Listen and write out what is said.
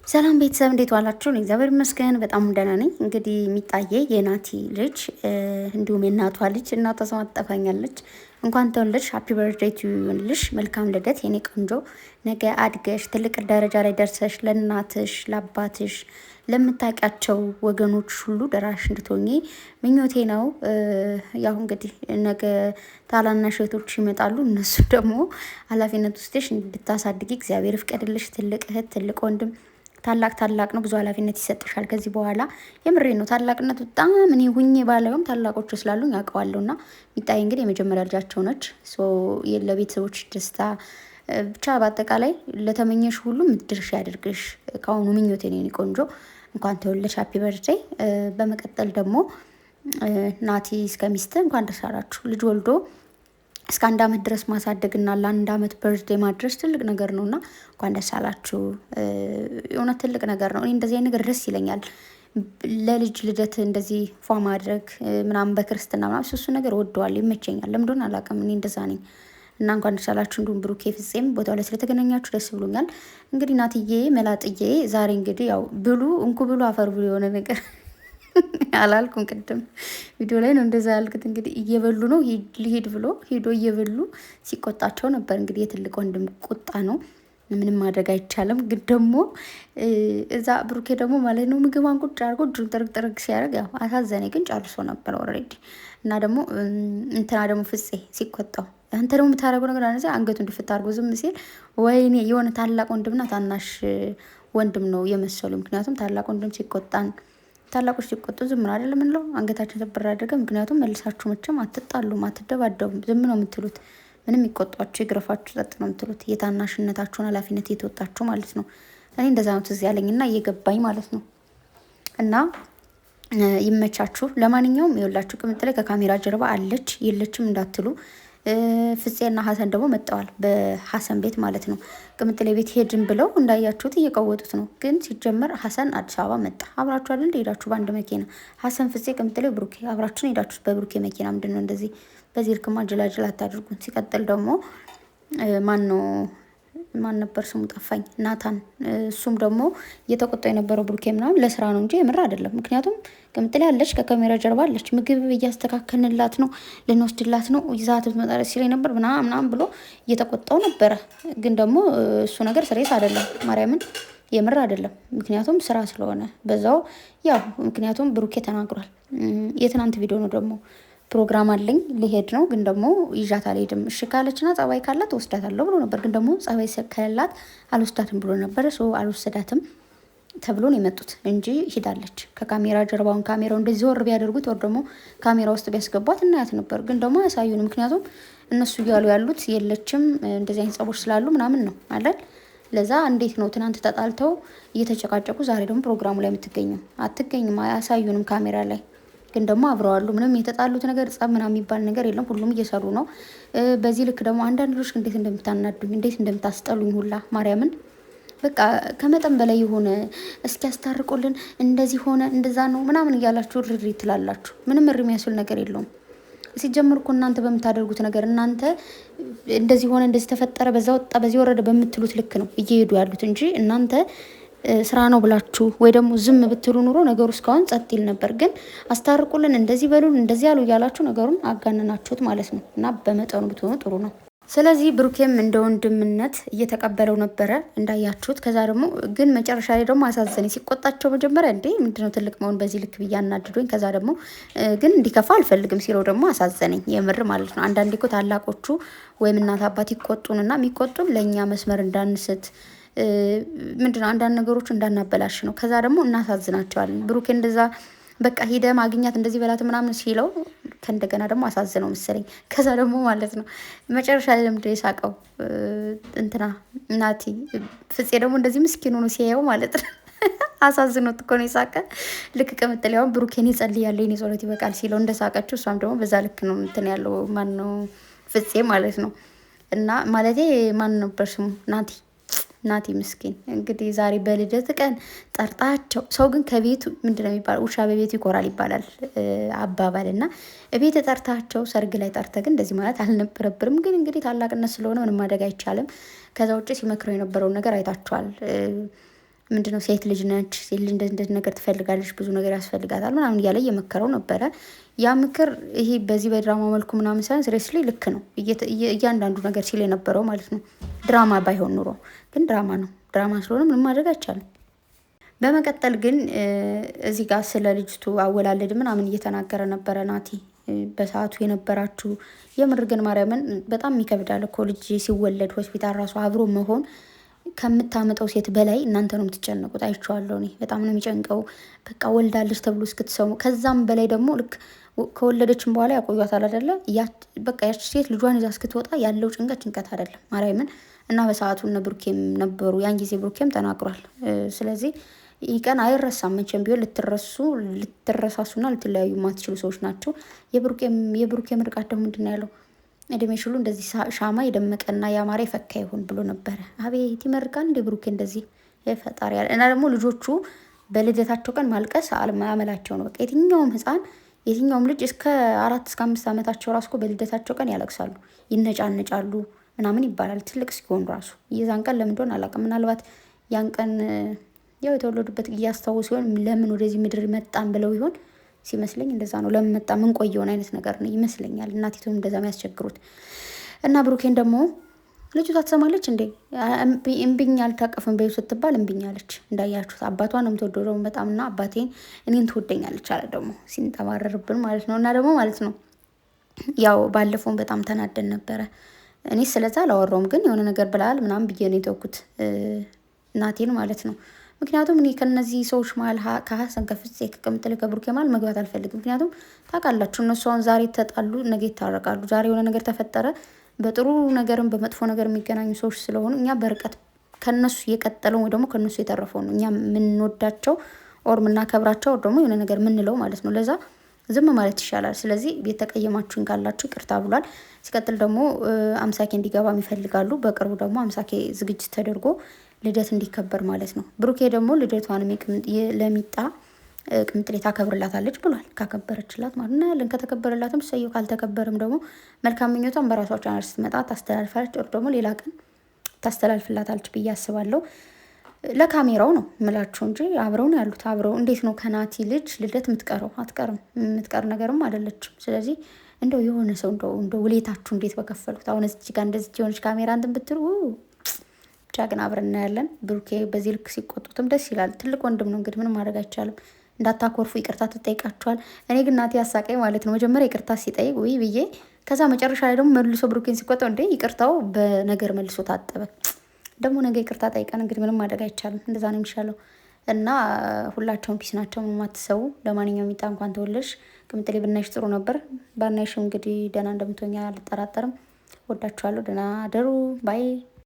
ሰላም ቤተሰብ እንዴት ዋላችሁ? እግዚአብሔር ይመስገን በጣም ደህና ነኝ። እንግዲህ የሚጣየ የናቲ ልጅ እንዲሁም የእናቷ ልጅ እናቷ ስማ ትጠፋኛለች። እንኳን ተወለድሽ፣ ሃፒ በርዝዴይ ቱ ይሁንልሽ። መልካም ልደት የኔ ቆንጆ። ነገ አድገሽ ትልቅ ደረጃ ላይ ደርሰሽ ለእናትሽ፣ ለአባትሽ፣ ለምታውቂያቸው ወገኖች ሁሉ ደራሽ እንድትሆኚ ምኞቴ ነው። ያው እንግዲህ ነገ ታላናሽ እህቶች ይመጣሉ። እነሱ ደግሞ ኃላፊነት ውስጥሽ እንድታሳድጊ እግዚአብሔር ፍቀድልሽ። ትልቅ እህት፣ ትልቅ ወንድም ታላቅ ነው። ብዙ ኃላፊነት ይሰጥሻል ከዚህ በኋላ። የምሬ ነው። ታላቅነት በጣም እኔ ሁኜ ባለውም ታላቆቹ ስላሉኝ አውቀዋለሁ። እና ሚጣዬ እንግዲህ የመጀመሪያ ልጃቸው ነች። ለቤተሰቦች ደስታ ብቻ በአጠቃላይ ለተመኘሽ ሁሉ ምትድርሽ ያድርግሽ። ከአሁኑ ምኞቴ ነው የኔ ቆንጆ። እንኳን ተወለድሽ፣ ሃፒ በርዝዴይ። በመቀጠል ደግሞ ናቲ እስከ ሚስት እንኳን ደስ አላችሁ። ልጅ ወልዶ እስከ 1 ዓመት ድረስ ማሳደግና ለ1 ዓመት በርዝዴይ ማድረስ ትልቅ ነገር ነው እና እንኳን ደስ አላችሁ። የእውነት ትልቅ ነገር ነው። እኔ እንደዚህ አይነት ነገር ደስ ይለኛል። ለልጅ ልደት እንደዚህ ፏ ማድረግ ምናምን በክርስትና ምናምን እሱ ነገር ወደዋል፣ ይመቸኛል። ለምን እንደሆነ አላውቅም። እኔ እንደዛ ነኝ እና እንኳን ደስ አላችሁ። እንዲሁም ብሩኬ ፍፄም ቦታው ላይ ስለተገናኛችሁ ደስ ብሎኛል። እንግዲህ ናትዬ መላጥዬ ዛሬ እንግዲህ ያው ብሉ እንኩ ብሉ አፈር ብሉ የሆነ ነገር አላልኩም። ቅድም ቪዲዮ ላይ ነው እንደዛ ያልኩት። እንግዲህ እየበሉ ነው ሊሄድ ብሎ ሄዶ እየበሉ ሲቆጣቸው ነበር። እንግዲህ የትልቅ ወንድም ቁጣ ነው፣ ምንም ማድረግ አይቻልም። ግን ደግሞ እዛ ብሩኬ ደግሞ ማለት ነው ምግቧን ቁጭ አድርጎ እጁን ጥርግ ጥርግ ሲያደርግ ያው አሳዘኔ። ግን ጨርሶ ነበር ኦልሬዲ። እና ደግሞ እንትና ደግሞ ፍፄ ሲቆጣው አንተ ደግሞ የምታደርገው ነገር አለ አንገቱ እንድፍት አድርጎ ዝም ሲል ወይኔ የሆነ ታላቅ ወንድምና ታናሽ ወንድም ነው የመሰሉ። ምክንያቱም ታላቅ ወንድም ሲቆጣን ታላቆች ሲቆጡ ዝም ነው አይደለም እንለው አንገታችን ሰብር አድርገ። ምክንያቱም መልሳችሁ መቼም አትጣሉም፣ አትደባደቡም፣ ዝም ነው የምትሉት። ምንም ይቆጧችሁ ይግረፋችሁ ጸጥ ነው የምትሉት። የታናሽነታችሁን ኃላፊነት እየተወጣችሁ ማለት ነው። እኔ እንደዛ ነው ትዝ ያለኝና እየገባኝ ማለት ነው። እና ይመቻችሁ። ለማንኛውም የወላችሁ ቅምጥ ላይ ከካሜራ ጀርባ አለች የለችም እንዳትሉ። ፍፄና ሀሰን ደግሞ መጠዋል፣ በሀሰን ቤት ማለት ነው። ቅምጥሌ ቤት ሄድን ብለው እንዳያችሁት እየቀወጡት ነው። ግን ሲጀመር ሀሰን አዲስ አበባ መጣ። አብራችሁ አይደል ሄዳችሁ በአንድ መኪና? ሀሰን፣ ፍፄ፣ ቅምጥሌ፣ ብሩኬ አብራችሁን ሄዳችሁት በብሩኬ መኪና። ምንድን ነው እንደዚህ? በዚህ ልክማ ጅላጅል አታድርጉን። ሲቀጥል ደግሞ ማን ነበር ስሙ ጠፋኝ፣ ናታን። እሱም ደግሞ እየተቆጣ የነበረው ብሩኬ ምናምን ለስራ ነው እንጂ የምር አይደለም። ምክንያቱም ቅምጥሌ አለች፣ ከካሜራ ጀርባ አለች። ምግብ እያስተካከልንላት ነው፣ ልንወስድላት ነው፣ ይዛት ብትመጣ ደስ ይለኝ ነበር ምናምን ብሎ እየተቆጣው ነበረ። ግን ደግሞ እሱ ነገር ስሬት አይደለም፣ ማርያምን የምር አይደለም። ምክንያቱም ስራ ስለሆነ በዛው ያው ምክንያቱም ብሩኬ ተናግሯል። የትናንት ቪዲዮ ነው ደግሞ ፕሮግራም አለኝ ሊሄድ ነው፣ ግን ደግሞ ይዣት አልሄድም። እሺ ካለችና ጸባይ ካላት ወስዳታለሁ ብሎ ነበር። ግን ደግሞ ጸባይ ከሌላት አልወስዳትም ብሎ ነበር። አልወስዳትም ተብሎ ነው የመጡት እንጂ ሂዳለች። ከካሜራ ጀርባውን ካሜራው እንደዚህ ወር ቢያደርጉት ወር ደግሞ ካሜራ ውስጥ ቢያስገቧት እናያት ነበር። ግን ደግሞ ያሳዩን። ምክንያቱም እነሱ እያሉ ያሉት የለችም እንደዚህ አይነት ጸቦች ስላሉ ምናምን ነው አለን። ለዛ እንዴት ነው ትናንት ተጣልተው እየተጨቃጨቁ ዛሬ ደግሞ ፕሮግራሙ ላይ የምትገኘው? አትገኝም። አያሳዩንም ካሜራ ላይ። ግን ደግሞ አብረዋሉ። ምንም የተጣሉት ነገር ጸብ ምናምን የሚባል ነገር የለም። ሁሉም እየሰሩ ነው። በዚህ ልክ ደግሞ አንዳንድ ልጆች እንዴት እንደምታናዱኝ እንዴት እንደምታስጠሉኝ ሁላ ማርያምን በቃ ከመጠን በላይ የሆነ እስኪ ያስታርቁልን እንደዚህ ሆነ እንደዛ ነው ምናምን እያላችሁ ርሪ ትላላችሁ። ምንም እሪ የሚያስብል ነገር የለውም። ሲጀምር እኮ እናንተ በምታደርጉት ነገር እናንተ እንደዚህ ሆነ እንደዚህ ተፈጠረ በዛ ወጣ በዚህ ወረደ በምትሉት ልክ ነው እየሄዱ ያሉት እንጂ እናንተ ስራ ነው ብላችሁ ወይ ደግሞ ዝም ብትሉ ኑሮ ነገሩ እስካሁን ጸጥ ይል ነበር። ግን አስታርቁልን እንደዚህ በሉን እንደዚህ ያሉ እያላችሁ ነገሩን አጋነናችሁት ማለት ነው። እና በመጠኑ ብትሆኑ ጥሩ ነው። ስለዚህ ብሩኬም እንደ ወንድምነት እየተቀበለው ነበረ እንዳያችሁት። ከዛ ደግሞ ግን መጨረሻ ላይ ደግሞ አሳዘነኝ። ሲቆጣቸው መጀመሪያ እንዴ ምንድነው ትልቅ መሆን በዚህ ልክ ብዬ አናድዶኝ፣ ከዛ ደግሞ ግን እንዲከፋ አልፈልግም ሲለው ደግሞ አሳዘነኝ የምር ማለት ነው። አንዳንዴ እኮ ታላቆቹ ወይም እናት አባት ይቆጡንና የሚቆጡን ለእኛ መስመር እንዳንስት ምንድነው አንዳንድ ነገሮች እንዳናበላሽ ነው። ከዛ ደግሞ እናሳዝናቸዋለን። ብሩኬ እንደዛ በቃ ሂደ ማግኛት እንደዚህ በላት ምናምን ሲለው ከእንደገና ደግሞ አሳዝነው መሰለኝ። ከዛ ደግሞ ማለት ነው መጨረሻ ላይ ለምንድነው የሳቀው እንትና ናቲ? ፍፄ ደግሞ እንደዚህ ምስኪን ሆኖ ሲያየው ማለት ነው አሳዝኖት እኮ ነው የሳቀ። ልክ ቅምጥሌውን ብሩኬን ይጸልያለሁ የኔ ጸሎት ይበቃል ሲለው እንደሳቀችው እሷም ደግሞ በዛ ልክ ነው እንትን ያለው ማነው ፍፄ ማለት ነው። እና ማለቴ ማን ነበር ስሙ ናቲ ምስኪን። እንግዲህ ዛሬ በልደት ቀን ጠርጣቸው። ሰው ግን ከቤቱ ምንድነው የሚባለው ውሻ በቤቱ ይኮራል ይባላል አባባል። እና ቤት ጠርታቸው ሰርግ ላይ ጠርተ ግን እንደዚህ ማለት አልነበረብርም። ግን እንግዲህ ታላቅነት ስለሆነ ምንም ማድረግ አይቻልም። ከዛ ውጭ ሲመክረው የነበረውን ነገር አይታችኋል። ምንድነው ሴት ልጅ ነች፣ ሴት ልጅ እንደዚህ ነገር ትፈልጋለች፣ ብዙ ነገር ያስፈልጋታል ምናምን እያለ እየመከረው ነበረ። ያ ምክር ይሄ በዚህ በድራማ መልኩ ምናምን ሳይሆን ሲሪየስሊ ልክ ነው እያንዳንዱ ነገር ሲል የነበረው ማለት ነው። ድራማ ባይሆን ኑሮ ግን ድራማ ነው። ድራማ ስለሆነ ምንም ማድረግ አይቻልም። በመቀጠል ግን እዚህ ጋር ስለ ልጅቱ አወላለድ ምናምን እየተናገረ ነበረ ናቲ። በሰዓቱ የነበራችሁ የምር ግን ማርያምን በጣም ይከብዳል እኮ ልጅ ሲወለድ ሆስፒታል ራሱ አብሮ መሆን ከምታመጠው ሴት በላይ እናንተ ነው የምትጨነቁት። አይቼዋለሁ እኔ በጣም ነው የሚጨንቀው። በቃ ወልዳለች ተብሎ እስክትሰሙ ከዛም በላይ ደግሞ ልክ ከወለደችም በኋላ ያቆዩታል አይደለ? በቃ ያች ሴት ልጇን ይዛ እስክትወጣ ያለው ጭንቀት አይደለም ማርያምን። እና በሰዓቱ እነ ብሩኬም ነበሩ፣ ያን ጊዜ ብሩኬም ተናግሯል። ስለዚህ ይህ ቀን አይረሳም መቼም ቢሆን። ልትረሳሱና ልትለያዩ የማትችሉ ሰዎች ናቸው። የብሩኬ ምርቃት ደግሞ ምንድን ነው ያለው? እድሜሽ ሁሉ እንደዚህ ሻማ የደመቀና ያማረ የፈካ ይሁን ብሎ ነበረ። አቤት ይመርቃል እንደ ብሩኬ እንደዚህ ፈጣሪ ያለ። እና ደግሞ ልጆቹ በልደታቸው ቀን ማልቀስ አመላቸው ነው። በቃ የትኛውም ህፃን የትኛውም ልጅ እስከ 4 እስከ 5 ዓመታቸው ራሱ በልደታቸው ቀን ያለቅሳሉ፣ ይነጫነጫሉ ምናምን ይባላል። ትልቅ ሲሆን ራሱ የዛን ቀን ለምን እንደሆነ አላውቅም። ምናልባት ያን ቀን ያው የተወለዱበት እያስታወሱ ሲሆን ለምን ወደዚህ ምድር መጣን ብለው ይሆን ሲመስለኝ እንደዛ ነው። ለምን መጣ ምን ቆየውን አይነት ነገር ነው ይመስለኛል። እናቲቱን እንደዛ የሚያስቸግሩት እና ብሩኬን ደግሞ ልጅቷ ትሰማለች እንዴ? እምቢኝ አልታቀፍም በዩ ስትባል እምቢኛለች። እንዳያችሁት አባቷን ነው የምትወደው በጣም እና አባቴን እኔን ትወደኛለች አለ ደግሞ ሲንጠባረርብን ማለት ነው። እና ደግሞ ማለት ነው ያው ባለፈውን በጣም ተናደን ነበረ። እኔ ስለዛ አላወራውም፣ ግን የሆነ ነገር ብላል ምናምን ብዬ ነው የተውኩት እናቴን ማለት ነው። ምክንያቱም እኔ ከነዚህ ሰዎች መሀል ከሀሰን ከፍፄ ከቅምጥል ከብሩኬ መሀል መግባት አልፈልግም። ምክንያቱም ታውቃላችሁ እነሱ አሁን ዛሬ ተጣሉ፣ ነገ ይታረቃሉ። ዛሬ የሆነ ነገር ተፈጠረ፣ በጥሩ ነገርም በመጥፎ ነገር የሚገናኙ ሰዎች ስለሆኑ እኛ በርቀት ከነሱ የቀጠለው ወይ ደግሞ ከነሱ የተረፈው ነው እኛ የምንወዳቸው ኦር የምናከብራቸው ኦር ደግሞ የሆነ ነገር የምንለው ማለት ነው። ለዛ ዝም ማለት ይሻላል። ስለዚህ የተቀየማችሁን ካላችሁ ይቅርታ ብሏል። ሲቀጥል ደግሞ አምሳኬ እንዲገባም ይፈልጋሉ። በቅርቡ ደግሞ አምሳኬ ዝግጅት ተደርጎ ልደት እንዲከበር ማለት ነው። ብሩኬ ደግሞ ልደቷንም ለሚጣ ቅምጥሌ ታከብርላታለች ብሏል። ካከበረችላት ማለት ነው ያለን፣ ከተከበረላትም ሰየው፣ ካልተከበርም ደግሞ መልካም ምኞቷን በራሷ ቻናል ስትመጣ ታስተላልፋለች፣ ኦር ደግሞ ሌላ ቀን ታስተላልፍላታለች ብዬ አስባለሁ። ለካሜራው ነው ምላችሁ እንጂ አብረው ነው ያሉት። አብረው እንዴት ነው ከናቲ ልጅ ልደት የምትቀረው? አትቀርም፣ የምትቀር ነገርም አይደለችም። ስለዚህ እንደው የሆነ ሰው እንደው ውሌታችሁ እንዴት በከፈሉት። አሁን እዚህ ጋር እንደዚህ የሆነች ካሜራ እንትን ብትሉ ብቻ ግን አብረን እናያለን። ብሩኬ በዚህ ልክ ሲቆጡትም ደስ ይላል። ትልቅ ወንድም ነው እንግዲህ ምንም ማድረግ አይቻልም። እንዳታኮርፉ ይቅርታ ትጠይቃችኋል። እኔ ግን ናቲ አሳቀኝ ማለት ነው። መጀመሪያ ይቅርታ ሲጠይቅ ውይ ብዬ፣ ከዛ መጨረሻ ላይ ደግሞ መልሶ ብሩኬን ሲቆጣው እንዴ ይቅርታው በነገር መልሶ ታጠበ። ደግሞ ነገ ይቅርታ ጠይቀን እንግዲህ ምንም ማድረግ አይቻልም። እንደዛ ነው የሚሻለው። እና ሁላቸውም ፒስ ናቸው የማትሰቡ። ለማንኛውም ሚጣ እንኳን ተወለድሽ። ቅምጥሌ ብናይሽ ጥሩ ነበር። ባናይሽም እንግዲህ ደህና እንደምትሆኛ አልጠራጠርም። ወዳችኋለሁ። ደህና አደሩ ባይ